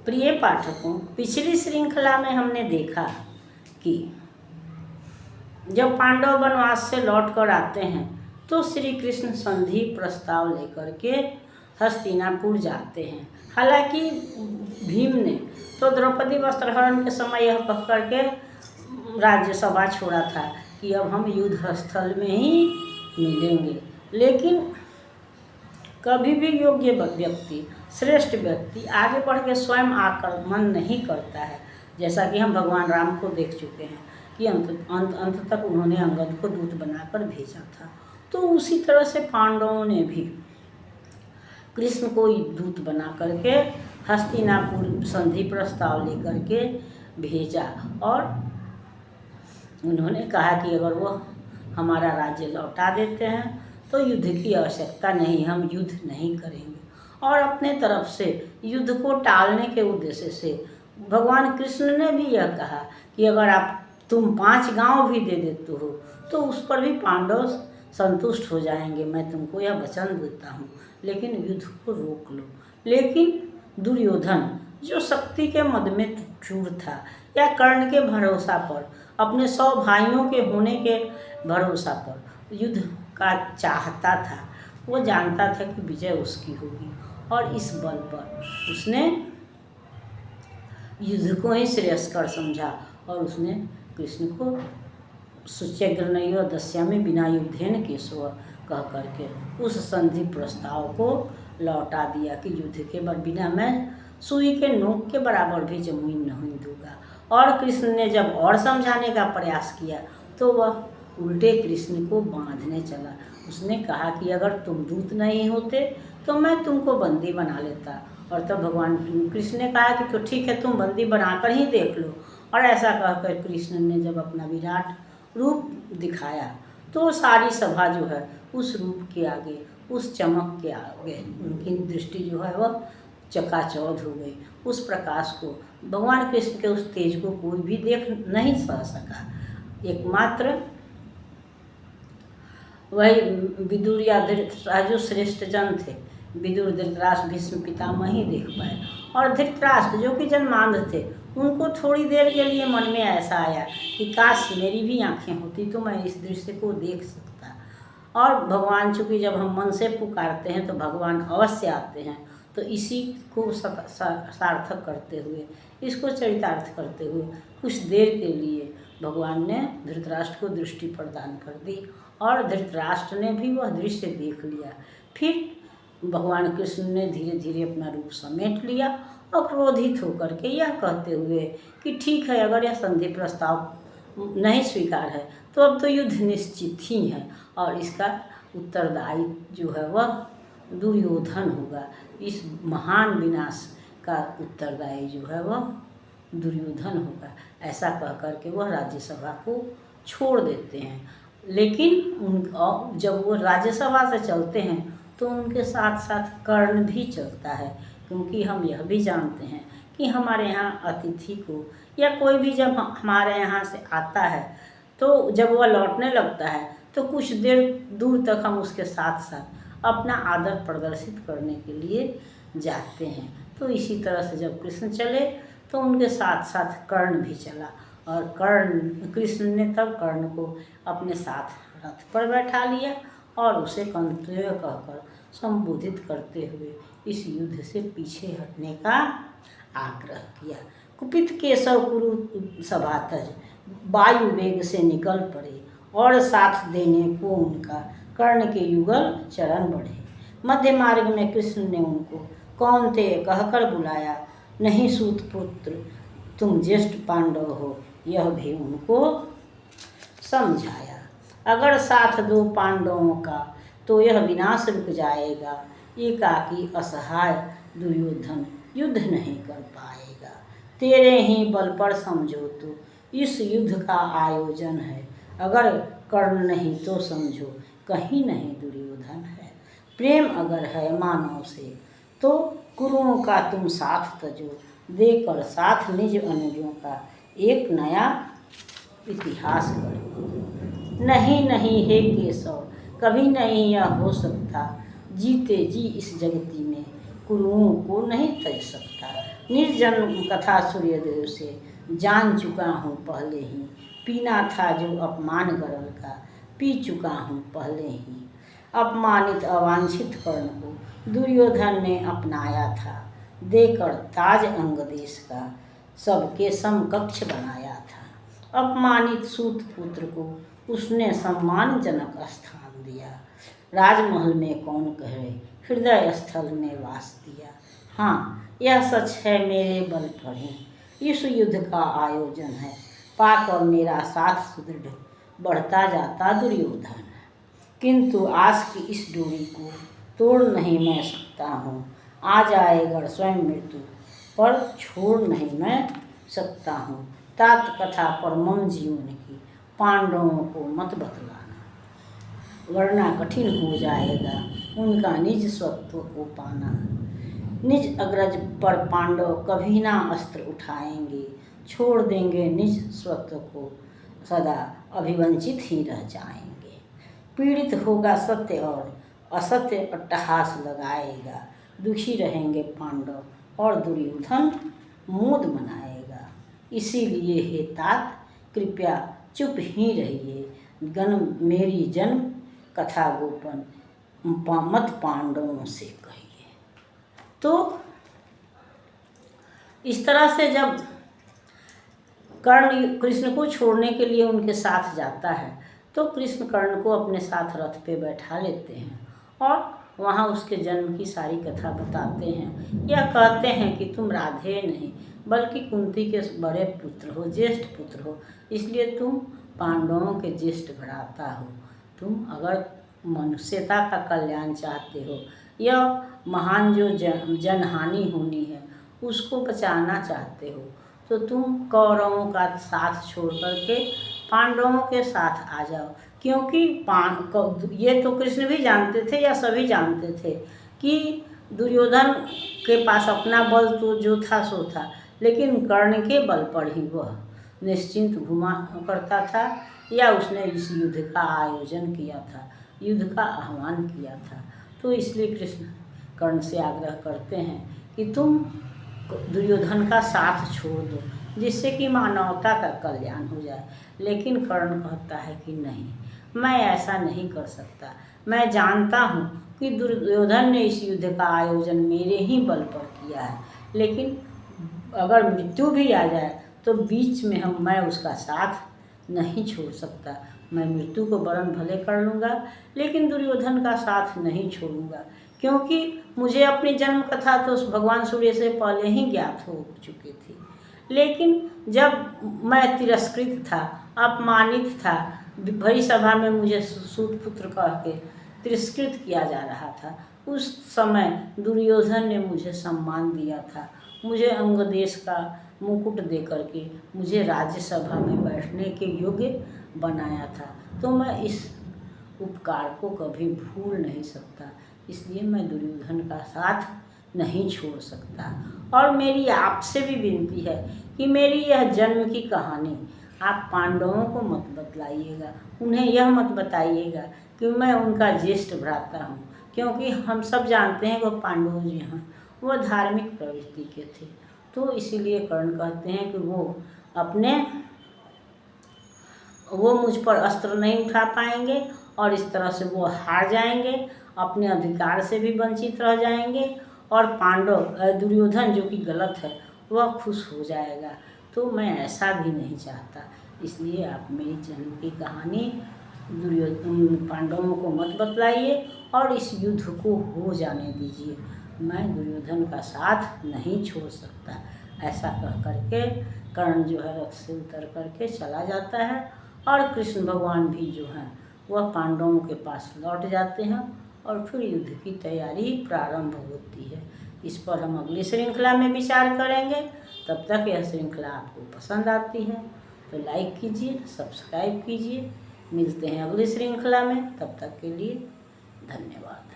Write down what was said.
प्रिय पाठकों, पिछली श्रृंखला में हमने देखा कि जब पांडव वनवास से लौट कर आते हैं तो श्री कृष्ण संधि प्रस्ताव लेकर के हस्तिनापुर जाते हैं। हालांकि भीम ने तो द्रौपदी वस्त्रहरण के समय यह कह करके राज्यसभा छोड़ा था कि अब हम युद्ध स्थल में ही मिलेंगे, लेकिन कभी भी योग्य व्यक्ति, श्रेष्ठ व्यक्ति आगे बढ़ के स्वयं आक्रमण नहीं करता है। जैसा कि हम भगवान राम को देख चुके हैं कि अंत तक उन्होंने अंगद को दूत बनाकर भेजा था। तो उसी तरह से पांडवों ने भी कृष्ण को दूत बना करके हस्तिनापुर संधि प्रस्ताव लेकर के भेजा और उन्होंने कहा कि अगर वो हमारा राज्य लौटा देते हैं तो युद्ध की आवश्यकता नहीं, हम युद्ध नहीं करेंगे। और अपने तरफ से युद्ध को टालने के उद्देश्य से भगवान कृष्ण ने भी यह कहा कि अगर तुम 5 गांव भी दे देते हो तो उस पर भी पांडव संतुष्ट हो जाएंगे, मैं तुमको यह वचन देता हूँ, लेकिन युद्ध को रोक लो। लेकिन दुर्योधन जो शक्ति के मद में चूर था या कर्ण के भरोसा पर, अपने 100 भाइयों के होने के भरोसा पर युद्ध का चाहता था, वो जानता था कि विजय उसकी होगी और इस बल पर उसने युद्ध को ही श्रेयस्कर समझा और उसने कृष्ण को सुचेग्रनयो दस्यामि बिना युद्धेन केशव कह करके उस संधि प्रस्ताव को लौटा दिया कि युद्ध के बिना मैं सुई के नोक के बराबर भी जमीन नहीं दूंगा। और कृष्ण ने जब और समझाने का प्रयास किया तो वह उल्टे कृष्ण को बांधने चला। उसने कहा कि अगर तुम दूत नहीं होते तो मैं तुमको बंदी बना लेता। और तब भगवान कृष्ण ने कहा कि तो ठीक है, तुम बंदी बनाकर ही देख लो। और ऐसा कहकर कृष्ण ने जब अपना विराट रूप दिखाया तो सारी सभा जो है उस रूप के आगे, उस चमक के आगे उनकी दृष्टि जो है वह चकाचौंध हो गई। उस प्रकाश को, भगवान कृष्ण के उस तेज को कोई भी देख नहीं सका। एकमात्र वही विदुर या धृतराष्ट्र जो श्रेष्ठ जन थे, विदुर, धृतराष्ट्र, भीष्म पितामह ही देख पाए। और धृतराष्ट्र जो कि जन्मांध थे, उनको थोड़ी देर के लिए मन में ऐसा आया कि काश मेरी भी आँखें होती तो मैं इस दृश्य को देख सकता। और भगवान, चूँकि जब हम मन से पुकारते हैं तो भगवान अवश्य आते हैं, तो इसी को सार्थक करते हुए, इसको चरितार्थ करते हुए कुछ देर के लिए भगवान ने धृतराष्ट्र को दृष्टि प्रदान कर दी और धृतराष्ट्र ने भी वह दृश्य देख लिया। फिर भगवान कृष्ण ने धीरे धीरे अपना रूप समेट लिया और क्रोधित होकर के यह कहते हुए कि ठीक है, अगर यह संधि प्रस्ताव नहीं स्वीकार है तो अब तो युद्ध निश्चित ही है और इसका उत्तरदायी जो है वह दुर्योधन होगा। इस महान विनाश का उत्तरदायी जो है वह दुर्योधन होगा। ऐसा कह करके वह राज्यसभा को छोड़ देते हैं। लेकिन जब वो राज्यसभा से चलते हैं तो उनके साथ साथ कर्ण भी चलता है, क्योंकि हम यह भी जानते हैं कि हमारे यहाँ अतिथि को या कोई भी जब हमारे यहाँ से आता है तो जब वह लौटने लगता है तो कुछ देर दूर तक हम उसके साथ साथ अपना आदर प्रदर्शित करने के लिए जाते हैं। तो इसी तरह से जब कृष्ण चले तो उनके साथ साथ कर्ण भी चला और कृष्ण ने तब कर्ण को अपने साथ रथ पर बैठा लिया और उसे कंतव्य कहकर संबोधित करते हुए इस युद्ध से पीछे हटने का आग्रह किया। कुपित केशव कुरु सभातज वायु वेग से निकल पड़े और साथ देने को उनका कर्ण के युगल चरण बढ़े। मध्य मार्ग में कृष्ण ने उनको कौन्ते कहकर बुलाया, नहीं सूत पुत्र तुम ज्येष्ठ पांडव हो, यह भी उनको समझाया। अगर साथ दो पांडवों का तो यह विनाश रुक जाएगा, एकाकी असहाय दुर्योधन युद्ध नहीं कर पाएगा। तेरे ही बल पर समझो तो इस युद्ध का आयोजन है, अगर कर्ण नहीं तो समझो कहीं नहीं दुर्योधन है। प्रेम अगर है मानव से तो कुरुओं का तुम साथ तजो, देकर साथ निज अनुजों का एक नया इतिहास करो। नहीं नहीं हे केशव, कभी नहीं यह हो सकता, जीते जी इस जगती में कुरुओं को नहीं तज सकता। निर्जन कथा सूर्यदेव से जान चुका हूँ पहले ही, पीना था जो अपमान गरल का, पी चुका हूँ पहले ही। अपमानित अवांछित कर्ण को दुर्योधन ने अपनाया था, देकर ताज अंग देश का सबके समकक्ष बनाया था। अपमानित सूत पुत्र को उसने सम्मानजनक स्थान दिया, राजमहल में कौन कहे हृदय स्थल में वास दिया। हाँ, यह सच है मेरे बल पर ही इस युद्ध का आयोजन है, पाकर मेरा साथ सुदृढ़ बढ़ता जाता दुर्योधन। किंतु आस की इस डोरी को तोड़ नहीं मैं सकता हूँ, आ जाएगा स्वयं मृत्यु पर छोड़ नहीं मैं सकता हूँ। तात कथा परमम जीवन की पांडवों को मत बतलाना, वरना कठिन हो जाएगा उनका निज स्वत्व को पाना। निज अग्रज पर पांडव कभी ना अस्त्र उठाएंगे, छोड़ देंगे निज स्वत्व को, सदा अभिवंचित ही रह जाएंगे। पीड़ित होगा सत्य और असत्य अट्टहास लगाएगा, दुखी रहेंगे पांडव और दुर्योधन मोद मनाएगा। इसीलिए हे तात कृपया चुप ही रहिए, गण मेरी जन्म कथा गोपन मत पांडवों से कहिए। तो इस तरह से जब कर्ण कृष्ण को छोड़ने के लिए उनके साथ जाता है तो कृष्ण कर्ण को अपने साथ रथ पे बैठा लेते हैं और वहाँ उसके जन्म की सारी कथा बताते हैं। यह कहते हैं कि तुम राधे नहीं बल्कि कुंती के बड़े पुत्र हो, ज्येष्ठ पुत्र हो, इसलिए तुम पांडवों के ज्येष्ठ भ्राता हो। तुम अगर मनुष्यता का कल्याण चाहते हो, यह महान जो जनहानि होनी है उसको बचाना चाहते हो, तो तुम कौरवों का साथ छोड़ करके पांडवों के साथ आ जाओ। क्योंकि ये तो कृष्ण भी जानते थे या सभी जानते थे कि दुर्योधन के पास अपना बल तो जो था सो था, लेकिन कर्ण के बल पर ही वह निश्चिंत घुमा करता था या उसने इस युद्ध का आयोजन किया था, युद्ध का आह्वान किया था। तो इसलिए कृष्ण कर्ण से आग्रह करते हैं कि तुम दुर्योधन का साथ छोड़ दो जिससे कि मानवता का कल्याण हो जाए। लेकिन कर्ण कहता है कि नहीं, मैं ऐसा नहीं कर सकता। मैं जानता हूँ कि दुर्योधन ने इस युद्ध का आयोजन मेरे ही बल पर किया है, लेकिन अगर मृत्यु भी आ जाए तो बीच में मैं उसका साथ नहीं छोड़ सकता। मैं मृत्यु को वरण भले कर लूँगा लेकिन दुर्योधन का साथ नहीं छोड़ूंगा, क्योंकि मुझे अपनी जन्म कथा तो भगवान सूर्य से पहले ही ज्ञात हो चुकी थी। लेकिन जब मैं तिरस्कृत था, अपमानित था, भरी सभा में मुझे सूत पुत्र कह के तिरस्कृत किया जा रहा था, उस समय दुर्योधन ने मुझे सम्मान दिया था, मुझे अंग देश का मुकुट दे करके मुझे राज्यसभा में बैठने के योग्य बनाया था। तो मैं इस उपकार को कभी भूल नहीं सकता, इसलिए मैं दुर्योधन का साथ नहीं छोड़ सकता। और मेरी आपसे भी विनती है कि मेरी यह जन्म की कहानी आप पांडवों को मत बतलाइएगा, उन्हें यह मत बताइएगा कि मैं उनका ज्येष्ठ भ्राता हूँ, क्योंकि हम सब जानते हैं वो पांडव जी हैं, वो धार्मिक प्रवृत्ति के थे। तो इसीलिए कर्ण कहते हैं कि वो मुझ पर अस्त्र नहीं उठा पाएंगे और इस तरह से वो हार जाएंगे, अपने अधिकार से भी वंचित रह जाएंगे और दुर्योधन जो कि गलत है वह खुश हो जाएगा। तो मैं ऐसा भी नहीं चाहता, इसलिए आप मेरी जन्म की कहानी पांडवों को मत बतलाइए और इस युद्ध को हो जाने दीजिए। मैं दुर्योधन का साथ नहीं छोड़ सकता। ऐसा कह करके कर्ण जो है रथ से उतर करके चला जाता है और कृष्ण भगवान भी जो हैं वह पांडवों के पास लौट जाते हैं और फिर युद्ध की तैयारी प्रारंभ होती है। इस पर हम अगली श्रृंखला में विचार करेंगे। तब तक यह श्रृंखला आपको पसंद आती है तो लाइक कीजिए, सब्सक्राइब कीजिए। मिलते हैं अगली श्रृंखला में, तब तक के लिए धन्यवाद।